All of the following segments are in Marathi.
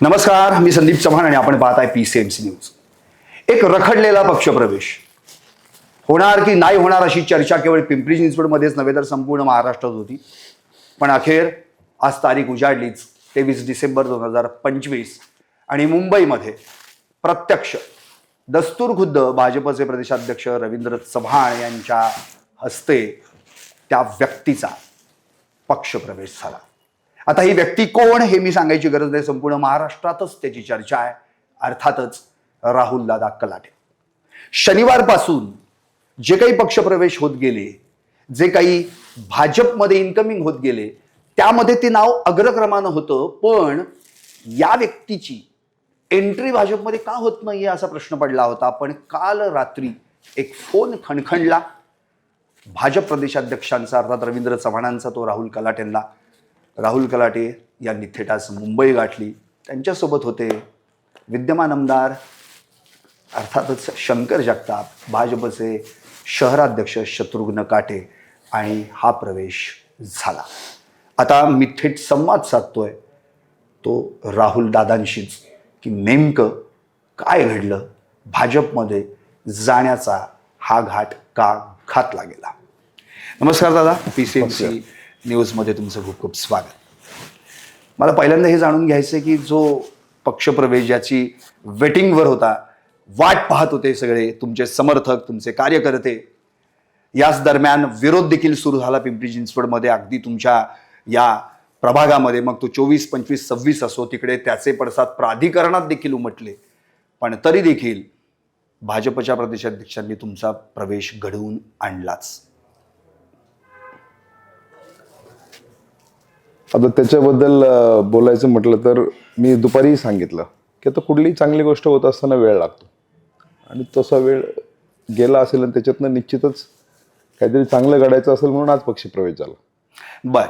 नमस्कार, मी संदीप चव्हाण आणि आपण पाहताय PCMC न्यूज. एक रखडलेला पक्षप्रवेश होणार की नाही होणार अशी चर्चा केवळ पिंपरी चिंचवडमध्येच नव्हे तर संपूर्ण महाराष्ट्रात होती. पण अखेर आज तारीख उजाडलीच 23 डिसेंबर 2025 आणि मुंबईमध्ये प्रत्यक्ष दस्तूरखुद्द भाजपचे प्रदेशाध्यक्ष रवींद्र चव्हाण यांच्या हस्ते त्या व्यक्तीचा पक्षप्रवेश झाला. आता ही व्यक्ती कोण हे मी सांगायची गरज नाही, संपूर्ण महाराष्ट्रातच त्याची चर्चा आहे. अर्थातच राहुल दादा कलाटे. शनिवारपासून जे काही पक्षप्रवेश होत गेले, जे काही भाजपमध्ये इन्कमिंग होत गेले, त्यामध्ये ते नाव अग्रक्रमानं होतं. पण या व्यक्तीची एंट्री भाजपमध्ये का होत नाहीये असा प्रश्न पडला होता. पण काल रात्री एक फोन खणखणला भाजप प्रदेशाध्यक्षांचा, अर्थात रवींद्र चव्हाणांचा, तो राहुल कलाटेंना. राहुल कलाटे यांनी थेट आज मुंबई गाठली. त्यांच्यासोबत होते विद्यमान आमदार अर्थातच शंकर जगताप, भाजपचे शहराध्यक्ष शत्रुघ्न काटे आणि हा प्रवेश झाला. आता मी थेट संवाद साधतोय तो राहुल दादांशीच की नेमकं काय घडलं, भाजपमध्ये जाण्याचा हा घाट का घातला गेला. नमस्कार दादा, PCMC न्यूजमध्ये तुमचं खूप खूप स्वागत. मला पहिल्यांदा हे जाणून घ्यायचं आहे की जो पक्षप्रवेश ज्याची वेटिंगवर होता, वाट पाहत होते सगळे तुमचे समर्थक, तुमचे कार्यकर्ते, याच दरम्यान विरोध देखील सुरू झाला पिंपरी चिंचवडमध्ये, अगदी तुमच्या या प्रभागामध्ये. मग तो 24, 25, 26 असो, तिकडे त्याचे पडसाद प्राधिकरणात देखील उमटले. पण तरी देखील भाजपच्या प्रदेशाध्यक्षांनी तुमचा प्रवेश घडवून आणलाच. आता त्याच्याबद्दल बोलायचं म्हटलं तर मी दुपारीही सांगितलं की आता कुठलीही चांगली गोष्ट होत असताना वेळ लागतो आणि तसा वेळ गेला असेल आणि त्याच्यातनं निश्चितच काहीतरी चांगलं घडायचं असेल म्हणून आज पक्षप्रवेश झाला. बर,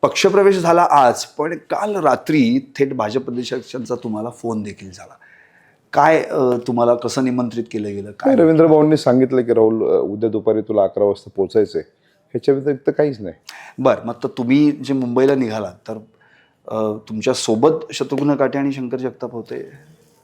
पक्षप्रवेश झाला आज, पण काल रात्री थेट भाजप प्रदेशाध्यक्षांचा तुम्हाला फोन देखील झाला. काय तुम्हाला कसं निमंत्रित केलं गेलं? काय रवींद्र भाऊंनी सांगितलं की राहुल उद्या दुपारी तुला 11 वाजता पोहोचायचंय, ह्याच्या व्यतिरिक्त काहीच नाही. बरं, मग तर तुम्ही जे मुंबईला निघालात तर तुमच्या सोबत शत्रुघ्न काटे आणि शंकर जगताप होते?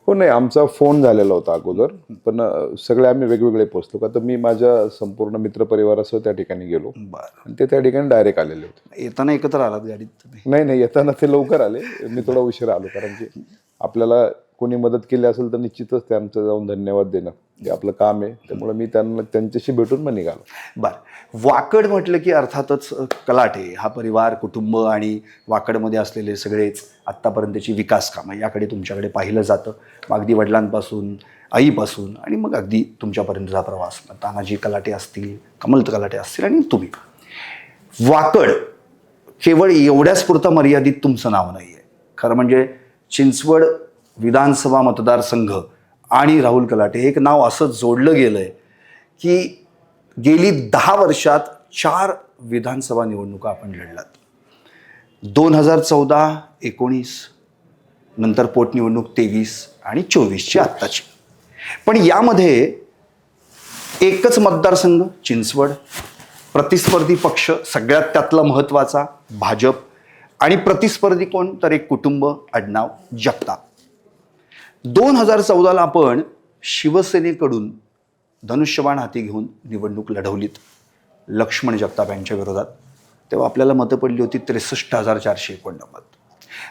हो, नाही, आमचा फोन झालेला होता अगोदर, पण सगळे आम्ही वेगवेगळे पोहोचलो. का तर मी माझ्या संपूर्ण मित्रपरिवारासह त्या ठिकाणी गेलो. बरं, आणि ते त्या ठिकाणी डायरेक्ट आलेले होते. येताना एकत्र आलात गाडीत तुम्ही? नाही, येताना ते लवकर आले, मी थोडा उशिरा आलो. कारण की आपल्याला कोणी मदत केली असेल तर निश्चितच त्यांचं जाऊन धन्यवाद देणं हे आपलं काम आहे. त्यामुळे मी त्यांच्याशी भेटून मग निघालो. बरं, वाकड म्हटलं की अर्थातच कलाटे हा परिवार, कुटुंब आणि वाकडमध्ये असलेले सगळेच आत्तापर्यंतची विकास कामं याकडे तुमच्याकडे पाहिलं जातं. मग अगदी वडिलांपासून, आईपासून आणि मग अगदी तुमच्यापर्यंतचा प्रवास. तानाजी कलाटे असतील, कमलत कलाटे असतील आणि तुम्ही. वाकड केवळ एवढ्याच पुरता मर्यादित तुमचं नाव नाही आहे. खरं म्हणजे चिंचवड विधानसभा मतदारसंघ आणि राहुल कलाटे हे एक नाव असं जोडलं गेलं आहे की गेली 10 वर्षात 4 विधानसभा निवडणुका आपण लढलात. 2014, 19, नंतर पोटनिवडणूक 23 आणि 24ची आत्ताची. पण यामध्ये एकच मतदारसंघ चिंचवड, प्रतिस्पर्धी पक्ष सगळ्यात त्यातला महत्त्वाचा भाजप, आणि प्रतिस्पर्धी कोण तर एक कुटुंब, आडनाव जगताप. 2014ला आपण शिवसेनेकडून धनुष्यबाण हाती घेऊन निवडणूक लढवलीत लक्ष्मण जगताप यांच्या विरोधात. तेव्हा आपल्याला मतं पडली होती 63,451 मत.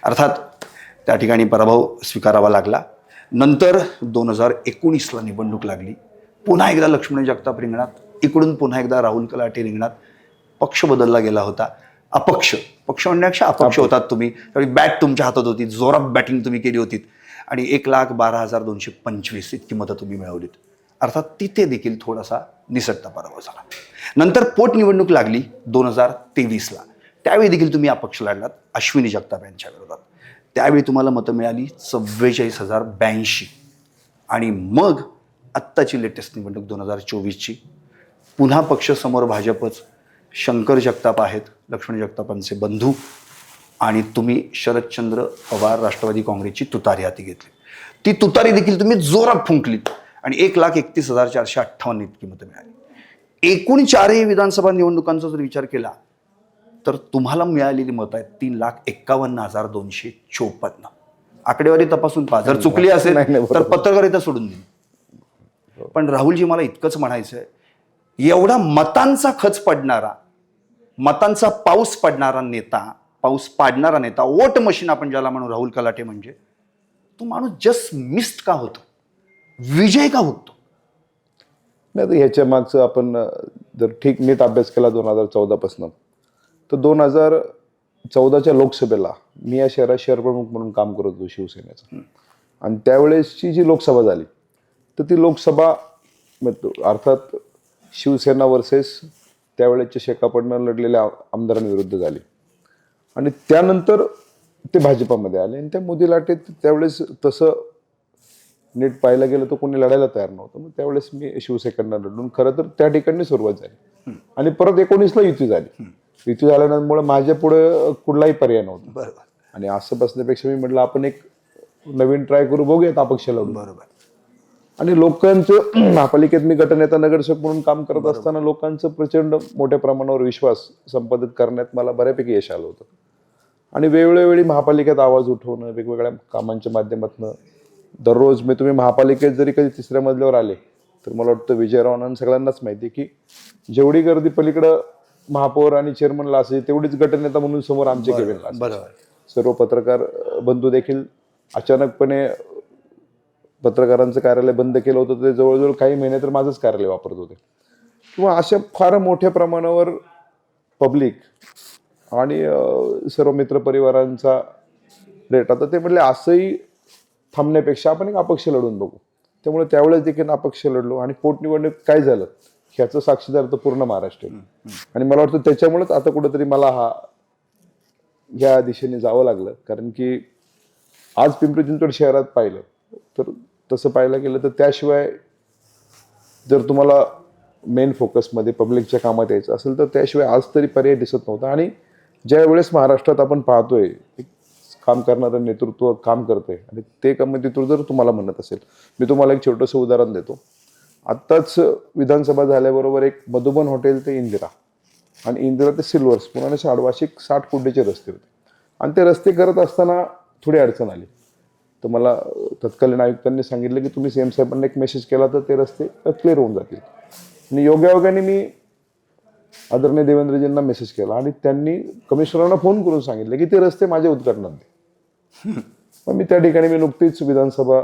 अर्थात त्या ठिकाणी पराभव स्वीकारावा लागला. नंतर 2019ला निवडणूक लागली. पुन्हा एकदा लक्ष्मण जगताप रिंगणात, इकडून पुन्हा एकदा राहुल कलाटे रिंगणात. पक्ष बदलला गेला होता. पक्ष म्हणण्यापेक्षा अपक्ष होतात तुम्ही. त्यावेळी बॅट तुमच्या हातात होती, जोरात बॅटिंग तुम्ही केली होती आणि 1,12,225 इतकी मतं तुम्ही मिळवलीत. अर्थात तिथे देखील थोडासा निसटता पराभव झाला. नंतर पोटनिवडणूक लागली 2023ला. त्यावेळी देखील तुम्ही अपक्ष लढलात अश्विनी जगताप यांच्या विरोधात. त्यावेळी तुम्हाला मतं मिळाली 44,082. आणि मग आत्ताची लेटेस्ट निवडणूक 2024ची, पुन्हा पक्ष समोर भाजपच. शंकर जगताप आहेत, लक्ष्मण जगतापांचे बंधू, आणि तुम्ही शरदचंद्र पवार राष्ट्रवादी काँग्रेसची तुतारी हाती घेतली. ती तुतारी देखील तुम्ही जोरात फुंकलीत आणि 1,31,458 इतकी मतं मिळाली. एकूण 4ही विधानसभा निवडणुकांचा जर विचार केला तर तुम्हाला मिळालेली मतं आहेत 3,51,254. आकडेवारी तपासून पहा, जर चुकली असेल नाही, तर बरोबर. पत्रकारिता सोडून देईन. पण राहुलजी, मला इतकंच म्हणायचं आहे, एवढा मतांचा खच पडणारा, मतांचा पाऊस पडणारा नेता, पाऊस पाडणारा नेता, वोट मशीन आपण ज्याला म्हणू, राहुल कलाटे म्हणजे, तो माणूस जस्ट मिस्ड का होतो, विजय का होतो? नाही तर ह्याच्या मागचं आपण जर ठीक नीट अभ्यास केला 2014 पासून, तर 2014च्या लोकसभेला मी या शहरात शहर प्रमुख म्हणून काम करत होतो शिवसेनेचं. आणि त्यावेळेसची जी लोकसभा झाली, तर ती लोकसभा अर्थात शिवसेना वर्सेस त्यावेळेच्या शेकापनं लढलेल्या आमदारांविरुद्ध झाली. आणि त्यानंतर ते भाजपामध्ये आले आणि त्या मोदी लाटेत त्यावेळेस तसं नीट पाहायला गेलं तर कोणी लढायला तयार नव्हतं. मग त्यावेळेस मी शिवसेनेकडनं लढून खरं तर त्या ठिकाणी सुरुवात झाली. आणि परत 19ला युती झाली. युती झाल्यानंतर माझ्या पुढे कुठलाही पर्याय नव्हता. बरोबर. आणि असं बसण्यापेक्षा मी म्हटलं आपण एक नवीन ट्राय करू, बघूयात अपक्ष लढून. बरोबर. आणि लोकांचं महापालिकेत मी गटनेता नगरसेवक म्हणून काम करत असताना लोकांचं प्रचंड मोठ्या प्रमाणावर विश्वास संपादित करण्यात मला बऱ्यापैकी यश आलं होतं. आणि वेळोवेळी महापालिकेत आवाज उठवणं, वेगवेगळ्या कामांच्या माध्यमातून दररोज तुम्ही महापालिकेत जरी कधी 3ऱ्या मजल्यावर आले तर मला वाटतं विजयरावांना सगळ्यांनाच माहिती आहे की जेवढी गर्दी पलीकडं महापौर आणि चेअरमनला असेल तेवढीच गटनेता म्हणून समोर आमचे केविनला असेल. बरोबर. सर्व पत्रकार बंधू देखील अचानकपणे पत्रकारांचं कार्यालय बंद केलं होतं. ते जवळजवळ काही महिने तर माझंच कार्यालय वापरत होते. किंवा अशा फार मोठ्या प्रमाणावर पब्लिक आणि सर्व मित्रपरिवारांचा रेट. आता ते म्हटले असंही थांबण्यापेक्षा आपण एक अपक्ष लढून बघू. त्यामुळे त्यावेळेस देखील अपक्ष लढलो आणि पोटनिवडणूक काय झालं ह्याचं साक्षीदार तर पूर्ण महाराष्ट्र. आणि मला वाटतं त्याच्यामुळेच आता कुठंतरी मला या दिशेने जावं लागलं. कारण की आज पिंपरी चिंचवड शहरात पाहिलं तर तसं पाहायला गेलं तर त्याशिवाय जर तुम्हाला मेन फोकसमध्ये पब्लिकच्या कामात यायचं असेल तर त्याशिवाय आज तरी पर्याय दिसत नव्हता. आणि ज्या वेळेस महाराष्ट्रात आपण पाहतोय काम करणारं नेतृत्व काम करतंय आणि ते नेतृत्व जर तुम्हाला म्हणत असेल, मी तुम्हाला एक छोटंसं उदाहरण देतो. आत्ताच विधानसभा झाल्याबरोबर एक मधुबन हॉटेल ते इंदिरा आणि इंदिरा ते सिल्वर्स पुन्हा आडवाशी 60 कोटीचे रस्ते होते. आणि ते रस्ते करत असताना थोडी अडचण आली. तर मला तत्कालीन आयुक्तांनी सांगितलं की तुम्ही सीएम साहेबांना एक मेसेज केला तर ते रस्ते क्लिअर होऊन जातील. आणि योगायोगाने मी आदरणीय देवेंद्रजींना मेसेज केला आणि त्यांनी कमिशनरांना फोन करून सांगितलं की ते रस्ते माझ्या उद्घाटनात दे. मग मी त्या ठिकाणी नुकतीच विधानसभा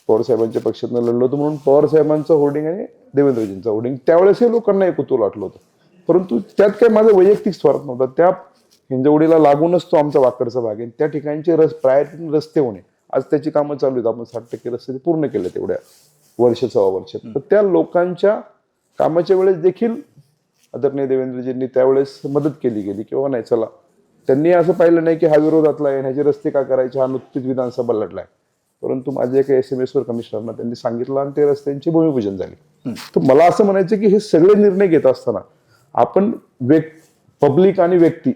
पवार साहेबांच्या पक्षातनं लढलो होतो म्हणून पवार साहेबांचं होर्डिंग आणि देवेंद्रजींचं होर्डिंग त्यावेळेसही लोकांना एक कुतूहल वाटलं होतं. परंतु त्यात काही माझा वैयक्तिक स्वार्थ नव्हता. त्या हिंजवडीला लागूनच तो आमचा वाकडचा भाग आहे. त्या ठिकाणचे प्रायोरिटी रस्ते होणे आज त्याची कामं चालू आहेत. आपण 60% रस्ते पूर्ण केले तेवढ्या वर्ष 6 वर्षात. तर त्या लोकांच्या कामाच्या वेळेस देखील आदरणीय देवेंद्रजींनी त्यावेळेस मदत केली गेली किंवा नाही चला त्यांनी असं पाहिलं नाही की हा विरोधातला आहे, ह्याचे रस्ते का करायचे, हा नुकतीच विधानसभा लढलाय. परंतु माझ्या एका SMS वर कमिशनरना त्यांनी सांगितलं आणि ते रस्त्यांचे भूमिपूजन झाले. तर मला असं म्हणायचं की हे सगळे निर्णय घेत असताना आपण पब्लिक आणि व्यक्ती,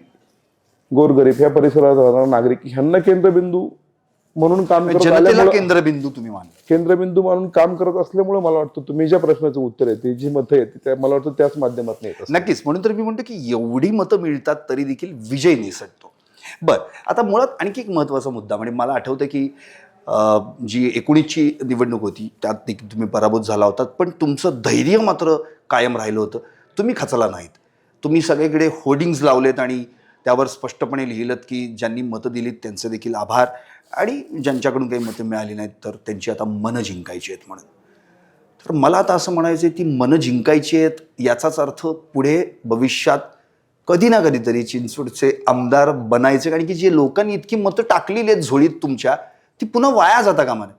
गोरगरीब ह्या परिसरात राहणारा नागरिक ह्यांना केंद्रबिंदू म्हणून काम करत जनतेला केंद्रबिंदू तुम्ही मानले. केंद्रबिंदू म्हणून काम करत असल्यामुळे मला वाटतं तुम्ही ज्या प्रश्नाचं उत्तर आहे जी मतं येते त्या मला वाटतं त्याच माध्यमातून येत असतात. नक्कीच. म्हणून तर मी म्हणतो की एवढी मतं मिळतात तरी देखील विजय निसटतो. बरं, आता मुळात आणखी एक महत्त्वाचा मुद्दा म्हणजे मला आठवतं की जी 19ची निवडणूक होती त्यात देखील तुम्ही पराभूत झाला होतात, पण तुमचं धैर्य मात्र कायम राहिलं होतं. तुम्ही खचला नाहीत. तुम्ही सगळीकडे होर्डिंग्ज लावलेत आणि त्यावर स्पष्टपणे लिहिलं की ज्यांनी मतं दिलीत त्यांचे देखील आभार आणि ज्यांच्याकडून काही मतं मिळाली नाहीत तर त्यांची आता मनं जिंकायची आहेत म्हणून. तर मला आता असं म्हणायचं आहे ती मनं जिंकायची आहेत याचाच अर्थ पुढे भविष्यात कधी ना कधीतरी चिंचवडचे आमदार बनायचे, कारण की जे लोकांनी इतकी मतं टाकलेली आहेत झोळीत तुमच्या ती पुन्हा वाया जाता कामा नये.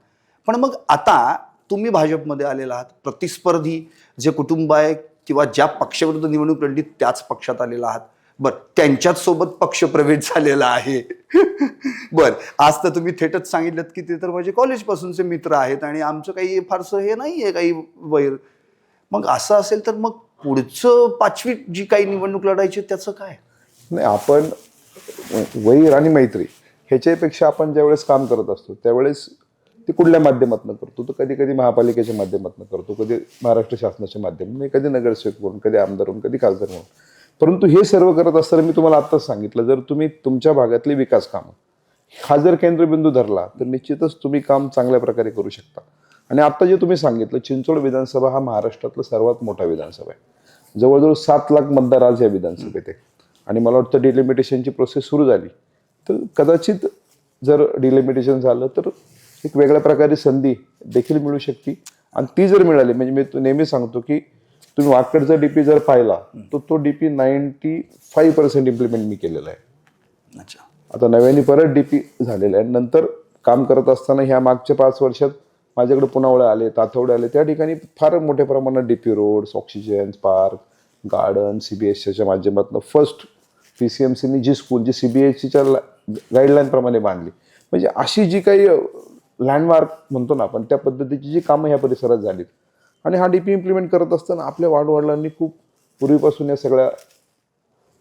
पण मग आता तुम्ही भाजपमध्ये आलेला आहात, प्रतिस्पर्धी जे कुटुंब आहे किंवा ज्या पक्षाविरुद्ध निवडणूक लढली त्याच पक्षात आलेला आहात. बरं, त्यांच्याच सोबत पक्षप्रवेश झालेला आहे. बरं, आज तर तुम्ही थेटच सांगितलं की ते तर माझे कॉलेजपासूनचे मित्र आहेत आणि आमचं काही फारसं हे नाही आहे काही वैर. मग असं असेल तर मग पुढचं 5वी जी काही निवडणूक लढायची त्याचं काय? नाही, आपण वैर आणि मैत्री ह्याच्यापेक्षा आपण ज्यावेळेस काम करत असतो त्यावेळेस ते कुठल्या माध्यमातून करतो, तर कधी कधी महापालिकेच्या माध्यमातून करतो, कधी महाराष्ट्र शासनाच्या माध्यमातून, कधी नगरसेवक म्हणून, कधी आमदार म्हणून, कधी खासदार म्हणून. परंतु हे सर्व करत असताना मी तुम्हाला आत्ताच सांगितलं जर तुम्ही तुमच्या भागातली विकास कामं हा जर केंद्रबिंदू धरला तर निश्चितच तुम्ही काम चांगल्या प्रकारे करू शकता. आणि आता जे तुम्ही सांगितलं, चिंचवड विधानसभा हा महाराष्ट्रातला सर्वात मोठा विधानसभा आहे. जवळजवळ 7 लाख मतदार आज या विधानसभेत आहे. आणि मला वाटतं डिलिमिटेशनची प्रोसेस सुरू झाली तर कदाचित जर डिलिमिटेशन झालं तर एक वेगळ्या प्रकारे संधी देखील मिळू शकते. आणि ती जर मिळाली, म्हणजे मी नेहमी सांगतो की तुम्ही वाकडचा डीपी जर पाहिला तर तो डीपी 95% इम्प्लिमेंट मी केलेला आहे. अच्छा. आता नव्याने परत डीपी झालेला आहे. नंतर काम करत असताना ह्या मागच्या 5 वर्षात माझ्याकडे पुनावळे आले, तातवडे आले, त्या ठिकाणी फार मोठ्या प्रमाणात DP roads, oxygen park, garden, सीबीएससीच्या माध्यमातून फर्स्ट पीसीएमसीनी जी स्कूल जी सीबीएससीच्या गाईडलाईन प्रमाणे बांधली, म्हणजे अशी जी काही लँडमार्क म्हणतो ना आपण, त्या पद्धतीची जी कामं ह्या परिसरात झालीत. आणि हा डीपी इम्प्लिमेंट करत असताना आपल्या वाडवडिलांनी खूप पूर्वीपासून या सगळ्या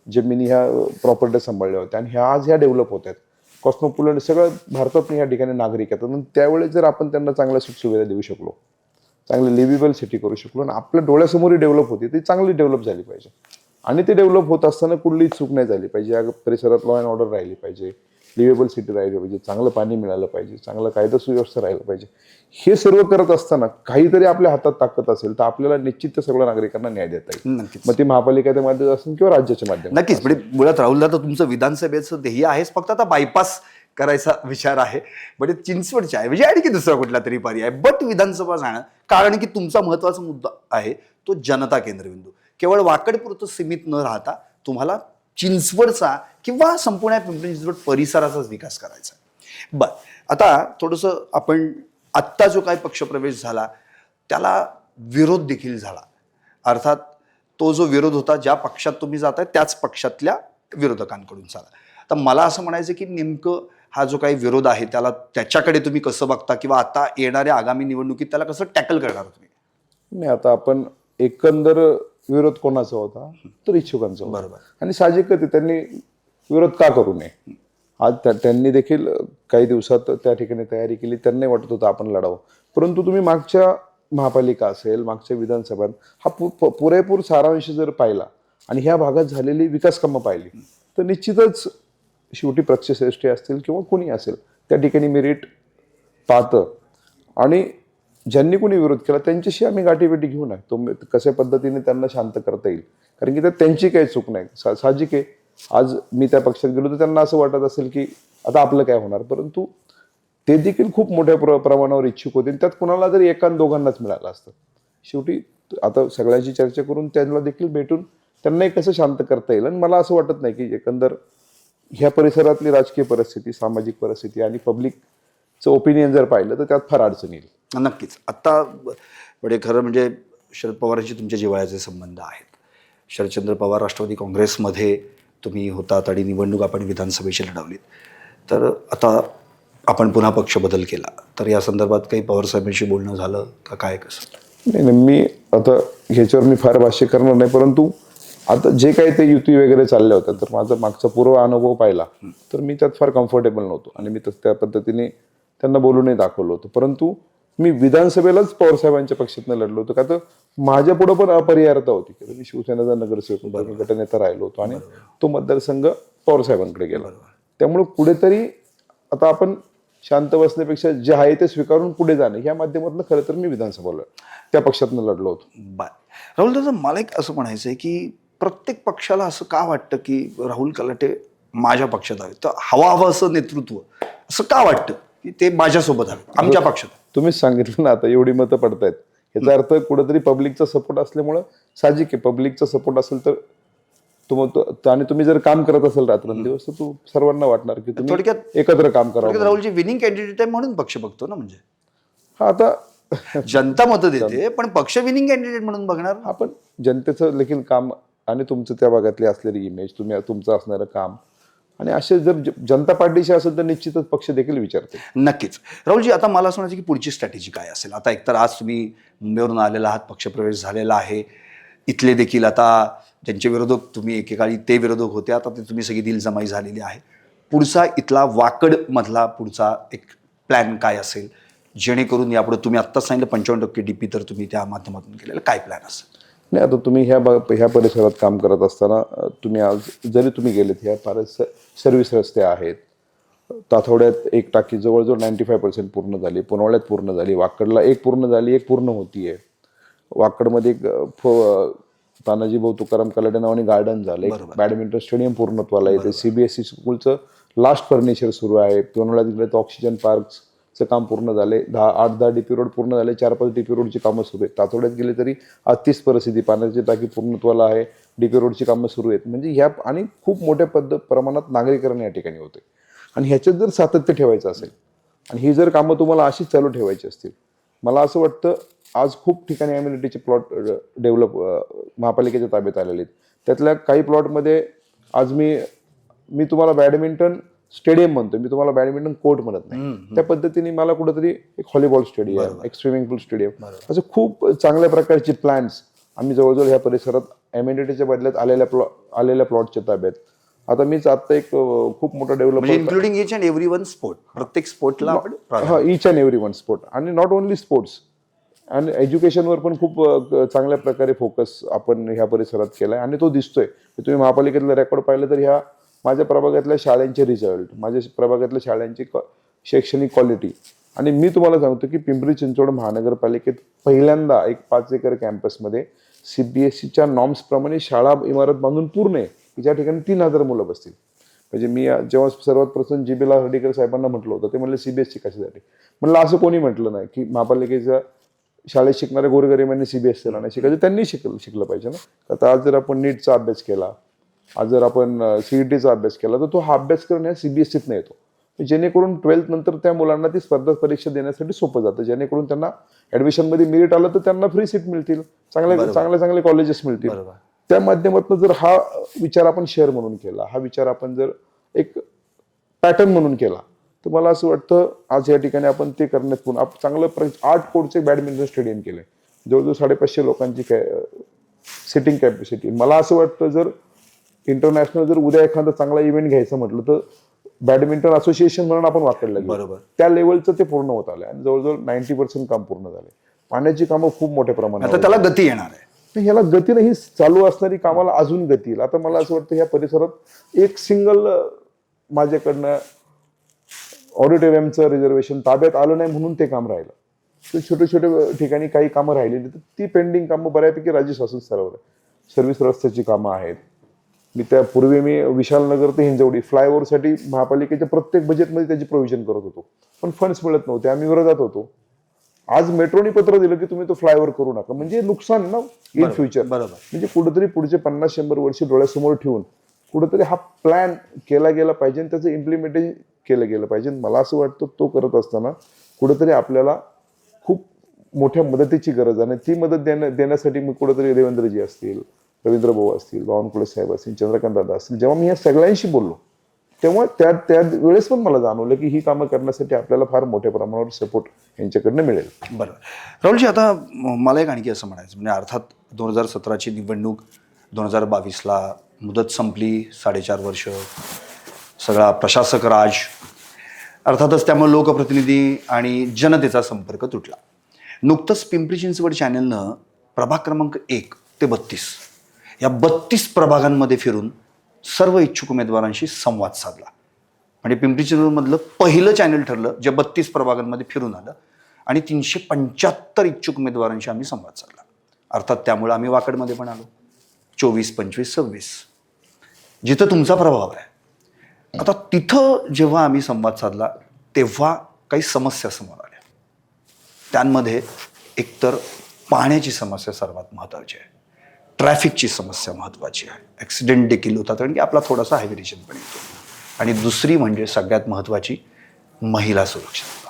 जमिनी ह्या प्रॉपर्टी सांभाळल्या होत्या आणि आज ह्या डेव्हलप होत आहेत. कॉस्मोपॉलिटन सगळं भारतात ह्या ठिकाणी नागरिक येतात. आणि त्यावेळेस जर आपण त्यांना चांगल्या सुखसुविधा देऊ शकलो, चांगली लिव्हिबल सिटी करू शकलो आणि आपल्या डोळ्यासमोरही डेव्हलप होती, ती चांगली डेव्हलप झाली पाहिजे. आणि ते डेव्हलप होत असताना कुठलीही चूक नाही झाली पाहिजे. या परिसरात लॉ अँड ऑर्डर राहिली पाहिजे, लिव्हेबल सिटी राहिली पाहिजे, चांगलं पाणी मिळालं पाहिजे, चांगलं कायदा सुव्यवस्था राहिलं पाहिजे. हे सर्व करत असताना काहीतरी आपल्या हातात ताकद असेल तर आपल्याला निश्चित त्या सगळ्या नागरिकांना न्याय देता येईल. नक्कीच. मग ती महापालिकेच्या माध्यमात असेल किंवा राज्याच्या माध्यमात. नक्कीच. म्हणजे मुळात राहुल दादा तुमचं विधानसभेचं ध्येय आहेच, फक्त आता बायपास करायचा विचार आहे. म्हणजे चिंचवडच्या आहे म्हणजे आणखी दुसरा कुठला तरी पर्याय, बट विधानसभा जाणं, कारण की तुमचा महत्वाचा मुद्दा आहे तो जनता केंद्रबिंदू. केवळ वाकडपुरतं सीमित न राहता तुम्हाला चिंचवडचा किंवा संपूर्ण पिंपरी चिंचवड परिसराचाच विकास करायचा. बर, आता थोडंसं आपण आत्ता जो काही पक्षप्रवेश झाला त्याला विरोध देखील झाला. अर्थात तो जो विरोध होता, ज्या पक्षात तुम्ही जाताय त्याच पक्षातल्या विरोधकांकडून झाला. तर मला असं म्हणायचं की नेमकं हा जो काही विरोध आहे त्याला, त्याच्याकडे तुम्ही कसं बघता किंवा आता येणाऱ्या आगामी निवडणुकीत त्याला कसं टॅकल करणार तुम्ही? नाही, आता आपण एकंदर विरोध कोणाचा होता तर इच्छुकांचा होता. बरोबर. आणि साहजिकच आहे, त्यांनी विरोध का करू नये. आज त्यांनी देखील काही दिवसात त्या ठिकाणी तयारी केली, त्यांनाही वाटत होतं आपण लढावं. परंतु तुम्ही मागच्या महापालिका असेल, मागच्या विधानसभात हा पुरेपूर सारांश जर पाहिला आणि ह्या भागात झालेली विकास कामं पाहिली तर निश्चितच शेवटी पक्षश्रेष्ठी असतील किंवा कुणी असेल त्या ठिकाणी मेरिट पाहतं. आणि ज्यांनी कोणी विरोध केला त्यांच्याशी आम्ही गाठीभेटी घेऊ नये, तो कशा पद्धतीने त्यांना शांत करता येईल, कारण की त्यात त्यांची काही चूक नाही. साहजिक आहे, आज मी त्या पक्षात गेलो तर त्यांना असं वाटत असेल की आता आपलं काय होणार, परंतु ते देखील खूप मोठ्या प्रमाणावर इच्छुक होते. त्यात कुणाला जरी एकान दोघांनाच मिळालं असतं. शेवटी आता सगळ्यांची चर्चा करून त्यांना देखील भेटून त्यांनाही कसं शांत करता येईल. आणि मला असं वाटत नाही की एकंदर ह्या परिसरातली राजकीय परिस्थिती, सामाजिक परिस्थिती आणि पब्लिकचं ओपिनियन जर पाहिलं तर त्यात फार अडचण येईल. नक्कीच. आत्ता म्हणजे खरं म्हणजे शरद पवारांशी तुमच्या जिव्हाळ्याचे संबंध आहेत. शरदचंद्र पवार राष्ट्रवादी काँग्रेसमध्ये तुम्ही होतात आणि निवडणूक आपण विधानसभेची लढवलीत. तर आता आपण पुन्हा पक्ष बदल केला, तर या संदर्भात काही पवारसाहेबांशी बोलणं झालं का, काय कसं? नाही, मी आता ह्याच्यावर मी फार भाष्य करणार नाही. परंतु आता जे काही ते युती वगैरे चालल्या होत्या तर माझा मागचा पूर्व अनुभव पाहिला तर मी त्यात फार कम्फर्टेबल नव्हतो आणि मी त्या पद्धतीने त्यांना बोलूनही दाखवलं होतं. परंतु मी विधानसभेलाच पवारसाहेबांच्या पक्षातनं लढलो होतो, का तर माझ्या पुढं पण अपरिहार्यता होती की मी शिवसेनेचा नगरसेवक होतो, गटनेता राहिलो होतो आणि तो मतदारसंघ पवारसाहेबांकडे गेला. त्यामुळे कुठेतरी आता आपण शांत बसण्यापेक्षा जे आहे ते स्वीकारून पुढे जाणे या माध्यमातून खरं तर मी विधानसभा त्या पक्षातनं लढलो होतो. बर, राहुल दादा, मला एक असं म्हणायचं आहे की प्रत्येक पक्षाला असं का वाटतं की राहुल कलाटे माझ्या पक्षात हवे, तर हवं असं नेतृत्व असं का वाटतं की ते माझ्यासोबत हवे आमच्या पक्षात? तुम्हीच सांगितलं ना, आता एवढी मतं पडतायत, याचा अर्थ कुठेतरी पब्लिकचा सपोर्ट असल्यामुळं साहजिक आहे. पब्लिकचा सपोर्ट असेल तर आणि तुम्ही जर काम करत असेल रात्रंदिवस तर सर्वांना वाटणार की तुम्ही थोडक्यात एकत्र काम करावं. राहुलजी विनिंग कॅन्डिडेट आहे म्हणून पक्ष बघतो ना, म्हणजे हा आता जनता मतं देते पण पक्ष विनिंग कॅन्डिडेट म्हणून बघणार. आपण जनतेचं देखील काम आणि तुमचं त्या भागातली असलेली इमेज, तुमचं असणारं काम आणि असे जर जनता पार्टीशी असेल तर निश्चितच पक्ष देखील विचारते. नक्कीच. राहुलजी, आता मला असं म्हणायचं की पुढची स्ट्रॅटेजी काय असेल? आता एकतर आज तुम्ही मुंबईवरून आलेला आहात, पक्षप्रवेश झालेला आहे, इथले देखील आता ज्यांचे विरोधक तुम्ही एकेकाळी ते विरोधक होते, आता ते तुम्ही सगळी दिलजमाई झालेली आहे. पुढचा इथला वाकड मधला पुढचा एक प्लॅन काय असेल, जेणेकरून यापुढे तुम्ही आत्ताच सांगितलं 55% डीपी तर तुम्ही त्या माध्यमातून केलेलं, काय प्लॅन असेल? नाही, आता तुम्ही ह्या परिसरात काम करत असताना तुम्ही आज जरी तुम्ही गेलेत, ह्या फारच सर्व्हिस रस्ते आहेत, ताथवड्यात एक टाकी जवळजवळ 95% पूर्ण झाली, पुनवळ्यात पूर्ण झाली, वाकडला एक पूर्ण झाली, एक पूर्ण होतीये. वाकडमध्ये एक तानाजी भाऊ तुकाराम कलाडे नावाने गार्डन झालं, एक बॅडमिंटन स्टेडियम पूर्णत्वाला येते, सीबीएसई स्कूलचं लास्ट फर्निचर सुरू आहे, पुनवळ्यात गेलं तर ऑक्सिजन पार्कचं काम पूर्ण झाले, 8-10 डीपी रोड पूर्ण झाले, 4-5 डीपी रोडची कामं सुरू आहेत. तातोड्यात गेले तरी आज तीच परिस्थिती, पाण्याची टाकी पूर्णत्वाला आहे, डीपी रोडची कामं सुरू आहेत. म्हणजे ह्या आणि खूप मोठ्या प्रमाणात नागरीकरण या ठिकाणी होते. आणि ह्याच्यात जर सातत्य ठेवायचं असेल आणि ही जर कामं तुम्हाला अशीच चालू ठेवायची असतील, मला असं वाटतं आज खूप ठिकाणी अम्युनिटीचे प्लॉट डेव्हलप महापालिकेच्या ताब्यात आलेले आहेत. त्यातल्या काही प्लॉटमध्ये आज मी तुम्हाला बॅडमिंटन स्टेडियम म्हणतो, मी तुम्हाला बॅडमिंटन कोर्ट म्हणत नाही. त्या पद्धतीने मला कुठेतरी एक व्हॉलीबॉल स्टेडियम, एक स्विमिंग पूल स्टेडियम, असं खूप चांगल्या प्रकारचे प्लॅन्स आम्ही जवळजवळ ह्या परिसरात अम्युनिटीच्या बदल्यात आलेल्या प्लॉटच्या ताब्यात. आता मीच आता एक खूप मोठा developer, including each and every one sport, प्रत्येक स्पोर्टला आपण each and every one sport, आणि नॉट ओनली स्पोर्ट्स आणि एज्युकेशनवर पण खूप चांगल्या प्रकारे फोकस आपण ह्या परिसरात केलाय आणि तो दिसतोय. तुम्ही महापालिकेतलं रेकॉर्ड पाहिलं तर ह्या माझ्या प्रभागातल्या शाळांचे रिझल्ट, माझ्या प्रभागातल्या शाळांची शैक्षणिक क्वालिटी, आणि मी तुम्हाला सांगतो की पिंपरी चिंचवड महानगरपालिकेत पहिल्यांदा एक 5 एकर कॅम्पसमध्ये सीबीएसईच्या नॉर्म्स प्रमाणे शाळा इमारत बांधून पूर्ण आहे की ज्या ठिकाणी 3,000 मुलं बसतील. म्हणजे मी जेव्हा सर्वात प्रथम जी. बी. हर्डीकर साहेबांना म्हटलं होतं ते म्हणले सीबीएसई कशासाठी. म्हणलं असं कोणी म्हटलं नाही की महापालिकेच्या शाळेत शिकणाऱ्या गोरगरिबांनी सीबीएसईला नाही शिकायचं, त्यांनी शिकलं पाहिजे ना. आता आज जर आपण नीटचा अभ्यास केला, आज जर आपण सीईटीचा अभ्यास केला, तर तो हा अभ्यासक्रम या सीबीएसईत नाही येतो, जेणेकरून 12th नंतर त्या मुलांना ती स्पर्धा परीक्षा देण्यासाठी सोपं जातं, जेणेकरून त्यांना ऍडमिशनमध्ये मेरिट आलं तर त्यांना फ्री सीट मिळतील, चांगले कॉलेजेस मिळतील. त्या माध्यमातून जर हा विचार आपण शहर म्हणून केला, हा विचार आपण जर एक पॅटर्न म्हणून केला, तर मला असं वाटतं आज या ठिकाणी आपण ते करण्यात चांगलं 8 कोटीचे बॅडमिंटन स्टेडियम केले, जवळजवळ 550 लोकांची सिटिंग कॅपॅसिटी. मला असं वाटतं जर इंटरनॅशनल जर उद्या एखादा चांगला इव्हेंट घ्यायचं म्हटलं तर बॅडमिंटन असोसिएशन म्हणून आपण वाकडलं गेलो, त्या लेवलचं ते पूर्ण होत आलंय आणि जवळजवळ 90% काम पूर्ण झाले. पाण्याची कामं खूप मोठ्या प्रमाणात, त्याला गती येणार आहे. ह्याला गती नाही, चालू असणारी कामाला अजून गती येईल. आता मला असं वाटतं ह्या परिसरात एक सिंगल माझ्याकडनं ऑडिटोरियमचं रिझर्वेशन ताब्यात आलं नाही म्हणून ते काम राहिलं. तर छोटे छोटे ठिकाणी काही कामं राहिलेली, तर ती पेंडिंग कामं बऱ्यापैकी राज्य शासन स्तरावर आहे. सर्व्हिस रस्त्याची कामं आहेत. पूर्वी मी विशालनगर ते हिंजवडी फ्लायओव्हरसाठी महापालिकेच्या प्रत्येक बजेटमध्ये त्याची प्रोव्हिजन करत होतो, पण फंड्स मिळत नव्हते, आम्ही विरोधात होतो. आज मेट्रोनी पत्र दिलं की तुम्ही तो फ्लायओव्हर करू नका, म्हणजे नुकसान ना इन फ्युचर. म्हणजे कुठेतरी पुढचे 50-100 वर्ष डोळ्यासमोर ठेवून कुठेतरी हा प्लॅन केला गेला पाहिजे आणि त्याचं इम्प्लिमेंटेशन केलं गेलं पाहिजे. मला असं वाटतं तो करत असताना कुठेतरी आपल्याला खूप मोठ्या मदतीची गरज आहे आणि ती मदत देण्यासाठी मी कुठेतरी देवेंद्रजी असतील, रवींद्र भाऊ असतील, बावनकुळे साहेब असतील, चंद्रकांत दादा असतील, जेव्हा मी या सगळ्यांशी बोललो तेव्हा त्या वेळेस पण मला जाणवलं की ही कामं करण्यासाठी आपल्याला फार मोठ्या प्रमाणावर सपोर्ट यांच्याकडनं मिळेल. बरोबर. राहुलजी, आता मला एक आणखी असं म्हणायचं, म्हणजे अर्थात 2017ची निवडणूक, 2022ला मुदत संपली, 4.5 वर्ष सगळा प्रशासक राज, अर्थातच त्यामुळे लोकप्रतिनिधी आणि जनतेचा संपर्क तुटला. नुकतंच पिंपरी चिंचवड चॅनलनं प्रभाग क्रमांक 1 ते 32 या 32 प्रभागांमध्ये फिरून सर्व इच्छुक उमेदवारांशी संवाद साधला. म्हणजे पिंपरी चिंचवडमधलं पहिलं चॅनल ठरलं जे 32 प्रभागांमध्ये फिरून आलं आणि 375 इच्छुक उमेदवारांशी आम्ही संवाद साधला. अर्थात त्यामुळे आम्ही वाकडमध्ये पण आलो, 24, 25, 26 जिथं तुमचा प्रभाव आहे. आता तिथं जेव्हा आम्ही संवाद साधला तेव्हा काही समस्या समोर आल्या. त्यांमध्ये एकतर पाण्याची समस्या सर्वात महत्त्वाची आहे, ट्रॅफिकची समस्या महत्त्वाची आहे, ॲक्सिडेंट देखील होतात कारण की आपला थोडासा हायवे रिजन पण येतो, आणि दुसरी म्हणजे सगळ्यात महत्त्वाची महिला सुरक्षितता.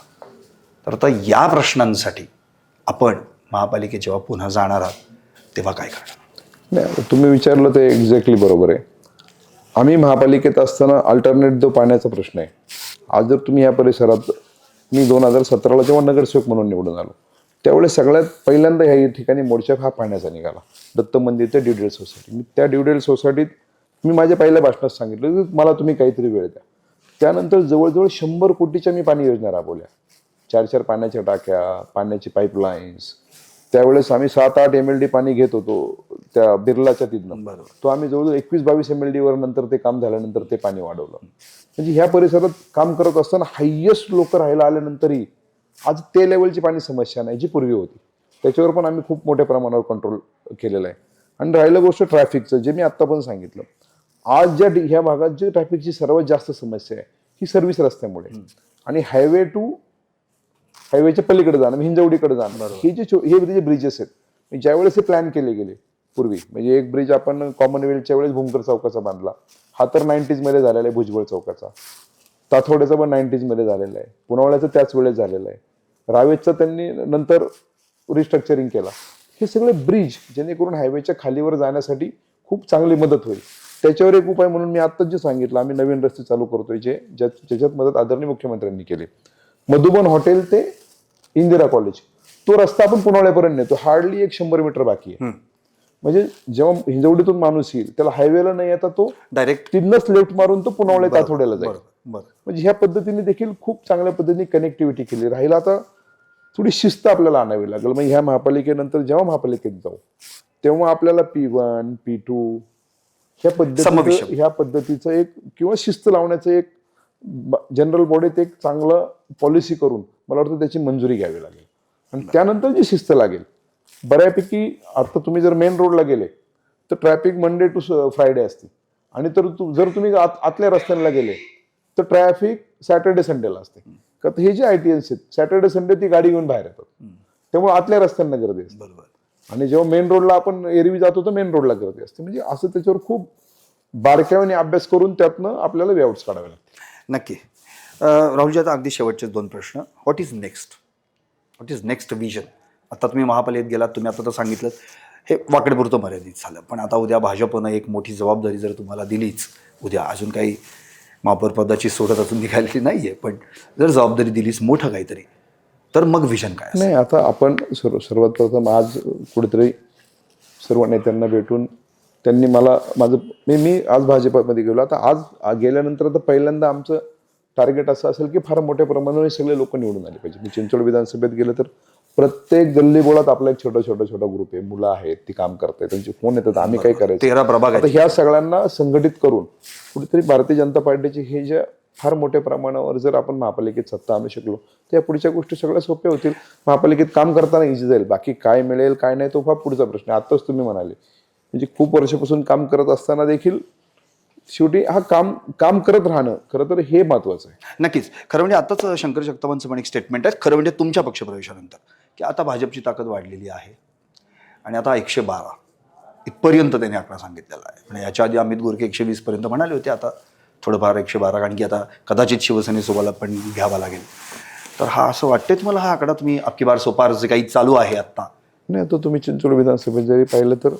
तर आता या प्रश्नांसाठी आपण महापालिकेत जेव्हा पुन्हा जाणार आहात तेव्हा काय करणार? नाही, तुम्ही विचारलं ते एक्झॅक्टली बरोबर आहे. आम्ही महापालिकेत असताना अल्टरनेट जो पाण्याचा प्रश्न आहे. आज जर तुम्ही या परिसरात, मी 2017ला जेव्हा नगरसेवक म्हणून निवडून आलो त्यावेळेस सगळ्यात पहिल्यांदा ह्या ठिकाणी मोर्चा हा पाण्याचा निघाला. दत्त मंदिर ते ड्युडेल सोसायटी, मी त्या ड्युडेल सोसायटीत मी माझ्या पहिल्या भाषणात सांगितलं की मला तुम्ही काहीतरी वेळ द्या. त्यानंतर जवळजवळ 100 कोटीच्या मी पाणी योजना राबवल्या, 4 पाण्याच्या टाक्या, पाण्याची पाईपलाईन्स. त्यावेळेस आम्ही 7-8 MLD पाणी घेत होतो त्या बिर्लाच्या तिथनं, तो आम्ही जवळजवळ 21-22 MLD वर नंतर ते काम झाल्यानंतर ते पाणी वाढवलं. म्हणजे ह्या परिसरात काम करत असताना हायेस्ट लोक राहायला आल्यानंतरही आज ते लेवलची पाणी समस्या नाही जी पूर्वी होती. त्याच्यावर पण आम्ही खूप मोठ्या प्रमाणावर कंट्रोल केलेलं आहे. आणि राहिलं गोष्ट ट्रॅफिकचं, जे मी आत्ता पण सांगितलं, आज ह्या भागात जी ट्रॅफिकची सर्वात जास्त समस्या आहे ही सर्व्हिस रस्त्यामुळे आणि हायवेच्या पलीकडे जाणं, हिंजवडीकडे जाणं, हे जे ब्रिजेस आहेत ज्यावेळेस हे प्लॅन केले गेले पूर्वी, म्हणजे एक ब्रिज आपण कॉमनवेल्थच्या वेळेस भूमकर चौकाचा बांधला, हा तर 90s मध्ये झालेला आहे. भुजबळ चौकाचा, ताथोड्याचा पण 90s मध्ये झालेला आहे, पुनावळ्याचा त्याच वेळेस झालेला आहे, रावेतचा त्यांनी नंतर रिस्ट्रक्चरिंग केला. हे सगळे ब्रिज जेणेकरून हायवेच्या खालीवर जाण्यासाठी खूप चांगली मदत होईल. त्याच्यावर एक उपाय म्हणून मी आत्ताच जे सांगितलं, आम्ही नवीन रस्ते चालू करतोय ज्याच्यात मदत आदरणीय मुख्यमंत्र्यांनी केली. मधुबन हॉटेल ते इंदिरा कॉलेज तो रस्ता आपण पुनावळ्यापर्यंत नेतो, हार्डली 100 मीटर बाकी आहे. म्हणजे जेव्हा हिंजवडीतून माणूस येईल त्याला हायवेला नाही येता तो डायरेक्ट तिथनच लेफ्ट मारून तो पुनावळे ताथोड्याला जाईल. बरं. म्हणजे ह्या पद्धतीने देखील खूप चांगल्या पद्धतीने कनेक्टिव्हिटी केली. राहिला आता थोडी शिस्त आपल्याला आणावी लागेल. मग ह्या महापालिकेनंतर जेव्हा महापालिकेत जाऊ तेव्हा आपल्याला P1 P2 ह्या पद्धतीचं एक किंवा शिस्त लावण्याचं एक जनरल बॉडीत एक चांगलं पॉलिसी करून मला वाटतं त्याची मंजुरी घ्यावी लागेल. आणि त्यानंतर जी शिस्त लागेल बऱ्यापैकी, आता तुम्ही जर मेन रोडला गेले तर ट्रॅफिक मंडे टू फ्रायडे असते, आणि जर तुम्ही आतल्या रस्त्यांना गेले तर ट्रॅफिक सॅटर्डे संडेला असते. का हे जे ITNs आहेत सॅटर्डे संडे ती गाडी घेऊन बाहेर येतात, त्यामुळे आतल्या रस्त्यांना गर्दी असते. बरोबर. आणि जेव्हा मेन रोडला आपण एरवी जातो तर मेन रोडला गर्दी असते. म्हणजे असं त्याच्यावर खूप बारकाईने अभ्यास करून त्यातनं आपल्याला वेआउट्स काढावे लागतात. नक्की. राहुलजी, आता अगदी शेवटचे 2 प्रश्न. What is next vision? आता तुम्ही महापालिकेत गेलात, तुम्ही आता तर सांगितलं हे वाकडेपुरतं मर्यादित झालं, पण आता उद्या भाजपनं एक मोठी जबाबदारी जर तुम्हाला दिलीच, उद्या अजून काही महापौर पदाची सोडत अजून निघालेली नाही आहे, पण जर जबाबदारी दिलीच मोठं काहीतरी, तर मग विजन काय? नाही, आता आपण सर्वात प्रथम आज कुठेतरी सर्व नेत्यांना भेटून त्यांनी मी आज भाजपमध्ये गेलो. आता आज गेल्यानंतर आता पहिल्यांदा आमचं टार्गेट असं असेल की फार मोठ्या प्रमाणावर सगळे लोक निवडून आले पाहिजे. मी चिंचवड विधानसभेत गेलं तर प्रत्येक गल्लीबोळात आपला एक छोटा ग्रुप आहे, मुलं आहेत, ती काम करतात, त्यांचे फोन येतात, आम्ही काय करायचं. 13 प्रभाग आता ह्या सगळ्यांना संघटित करून कुठेतरी भारतीय जनता पार्टीचे हे ज्या फार मोठ्या प्रमाणावर जर आपण महापालिकेत सत्ता आणू शकलो तर या पुढच्या गोष्टी सगळ्या सोप्या होतील. महापालिकेत काम करताना इझी जाईल. बाकी काय मिळेल काय नाही तो फार पुढचा प्रश्न. आताच तुम्ही म्हणाले म्हणजे खूप वर्षापासून काम करत असताना देखील शेवटी हा काम करत राहणं खरं तर हे महत्वाचं आहे. नक्कीच. खरं म्हणजे आताच शंकर जगतापांचं पण एक स्टेटमेंट आहे, खरं म्हणजे तुमच्या पक्षप्रवेशानंतर, की आता भाजपची ताकद वाढलेली आहे आणि आता 112 इथपर्यंत त्यांनी आकडा सांगितलेला आहे. म्हणजे याच्या आधी अमित गोरखे 120 पर्यंत म्हणाले होते, आता थोडंफार 112, कारण की आता कदाचित शिवसेनेसोबत पण घ्यावा लागेल. तर हा असं वाटतंय तुम्हाला, हा आकडा तुम्ही अबकी बार सोपार जे काही चालू आहे आता? नाही, आता तुम्ही चिंचवड विधानसभेत जरी पाहिलं तर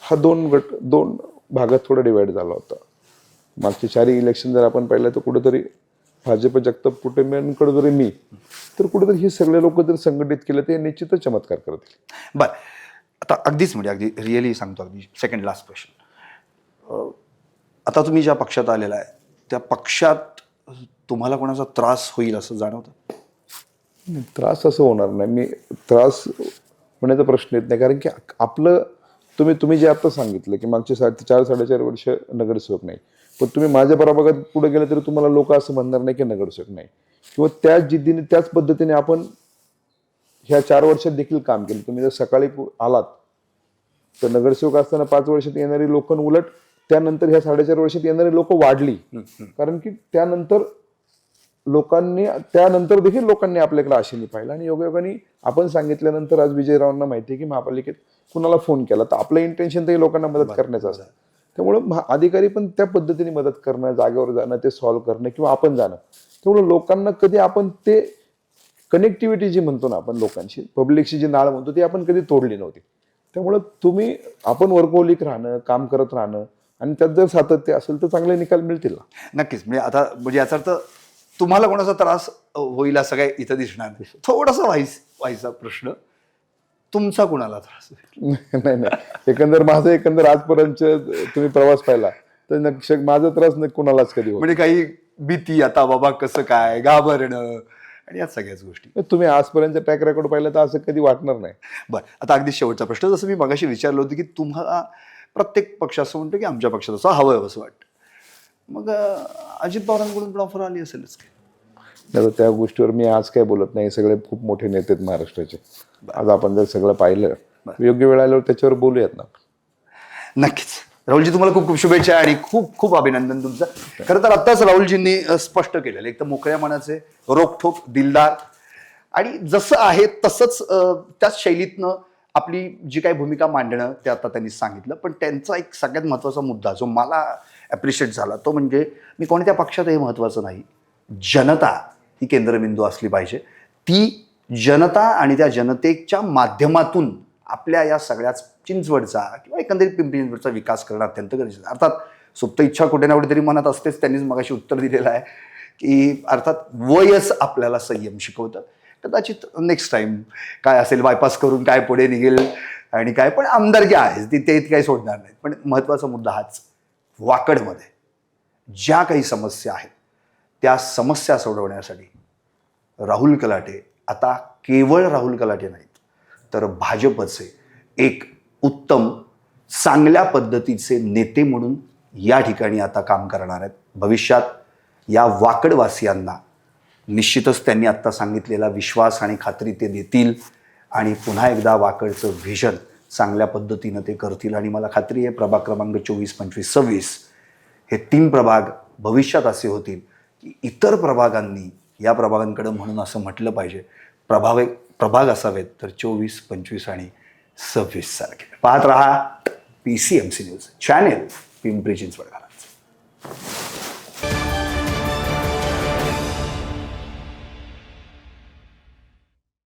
हा दोन भागात थोडा डिवाइड झाला होता. मागचे 4 इलेक्शन जर आपण पाहिलं तर कुठेतरी भाजप जगताप कुटुंबियांकडे जरी मी तर कुठेतरी हे सगळे लोक जर संघटित केले ते निश्चितच चमत्कार करतील. बरं, आता अगदीच म्हणजे अगदी रिअली सांगतो, अगदी सेकंड लास्ट क्वेश्चन. आता तुम्ही ज्या पक्षात आलेला आहे त्या पक्षात तुम्हाला कोणाचा त्रास होईल असं जाणवतं? त्रास असं होणार नाही. मी त्रास होण्याचा प्रश्न येत नाही, कारण की आपलं तुम्ही जे आता सांगितलं की मागचे 4-4.5 वर्ष नगरसेवक नाही, पण तुम्ही माझ्या प्रभागात पुढे गेले तरी तुम्हाला लोक असं म्हणणार नाही की नगरसेवक नाही, किंवा त्याच जिद्दीने त्याच पद्धतीने आपण ह्या 4 वर्षात देखील काम केलं. तुम्ही जर सकाळी आलात तर नगरसेवक असताना 5 वर्षात येणारी लोक उलट त्यानंतर ह्या 4.5 वर्षात येणारी लोक वाढली, कारण की त्यानंतर देखील लोकांनी आपल्याकडे आशेने पाहिलं. आणि योगायोगाने आपण सांगितल्यानंतर आज विजयरावांना माहिती आहे की महापालिकेत कुणाला फोन केला तर आपलं इंटेन्शन तर लोकांना मदत करण्याचं असतं. त्यामुळं अधिकारी पण त्या पद्धतीने मदत करणं, जागेवर जाणं, ते सॉल्व्ह करणं किंवा आपण जाणं, त्यामुळे लोकांना कधी आपण ते कनेक्टिव्हिटी जी म्हणतो ना आपण लोकांशी, पब्लिकशी जी नाळ म्हणतो ती आपण कधी तोडली नव्हती. त्यामुळं आपण वर्कहोलिक राहणं, काम करत राहणं आणि त्यात जर सातत्य असेल तर चांगले निकाल मिळतील ना. नक्कीच. म्हणजे याचा अर्थ तुम्हाला कोणाचा त्रास होईल असं काय इथं दिसणार नाही. थोडासा व्हायचा प्रश्न, तुमचा कुणाला त्रास होईल? नाही, एकंदर आजपर्यंत तुम्ही प्रवास पाहिला तर माझा त्रास नाही कुणालाच कधी होत. म्हणजे काही भीती, आता बाबा कसं काय, घाबरणं आणि या सगळ्याच गोष्टी तुम्ही आजपर्यंत ट्रॅक रेकॉर्ड पाहिलं तर असं कधी वाटणार नाही. बरं, आता अगदी शेवटचा प्रश्न, जसं मी मगाशी विचारलं होतं की तुम्हाला प्रत्येक पक्ष असं म्हणतो की आमच्या पक्षात असं हवं असं वाटतं, मग अजित पवारांकडून पण ऑफर आली असेलच की. आता त्या गोष्टीवर मी आज काय बोलत नाही. सगळे खूप मोठे नेते आहेत महाराष्ट्राचे. आज आपण जर सगळं पाहिलं योग्य वेळ आल्यावर त्याच्यावर बोलूयात ना. नक्कीच राहुलजी, तुम्हाला खूप खूप शुभेच्छा आणि खूप खूप अभिनंदन तुमचं. खरं तर आत्ताच राहुलजींनी स्पष्ट केलेलं एक तर मोकळ्या मनाचे, रोखठोक, दिलदार आणि जसं आहे तसंच त्याच शैलीतनं आपली जी काही भूमिका मांडणं ते आता त्यांनी सांगितलं. पण त्यांचा एक सगळ्यात महत्त्वाचा मुद्दा जो मला ॲप्रिशिएट झाला तो म्हणजे मी कोणत्या पक्षात हे महत्त्वाचं नाही, जनता ही केंद्रबिंदू असली पाहिजे. ती जनता आणि त्या जनतेच्या माध्यमातून आपल्या या सगळ्याच चिंचवडचा किंवा एकंदरीत पिंपरी चिंचवडचा विकास करणं अत्यंत गरजेचं आहे. अर्थात सुप्त इच्छा कुठे ना कुठेतरी मनात असतेच. त्यांनीच मगाशी उत्तर दिलेलं आहे की अर्थात वयच आपल्याला संयम शिकवतं. कदाचित नेक्स्ट टाइम काय असेल बायपास करून काय पुढे निघेल आणि काय, पण आमदारकी आहे ती ते काही सोडणार नाहीत. पण महत्त्वाचा मुद्दा हाच, वाकडमध्ये ज्या काही समस्या आहेत त्या समस्या सोडवण्यासाठी राहुल कलाटे आता केवळ राहुल कलाटे नाहीत तर भाजपचे एक उत्तम चांगल्या पद्धतीचे नेते म्हणून या ठिकाणी आता काम करणार आहेत. भविष्यात या वाकडवासियांना निश्चितच त्यांनी आत्ता सांगितलेला विश्वास आणि खात्री ते देतील आणि पुन्हा एकदा वाकडचं व्हिजन चांगल्या पद्धतीनं ते करतील. आणि मला खात्री आहे प्रभाग क्रमांक 24, 25, 26 हे 3 प्रभाग भविष्यात असे होतील की इतर प्रभागांनी या प्रभागांकडं म्हणून असं म्हटलं पाहिजे, प्रभाग असावेत तर 24, 25 आणि 26 सारखे. पाहत रहा PCMC news channel, Pimpri Chinchwad.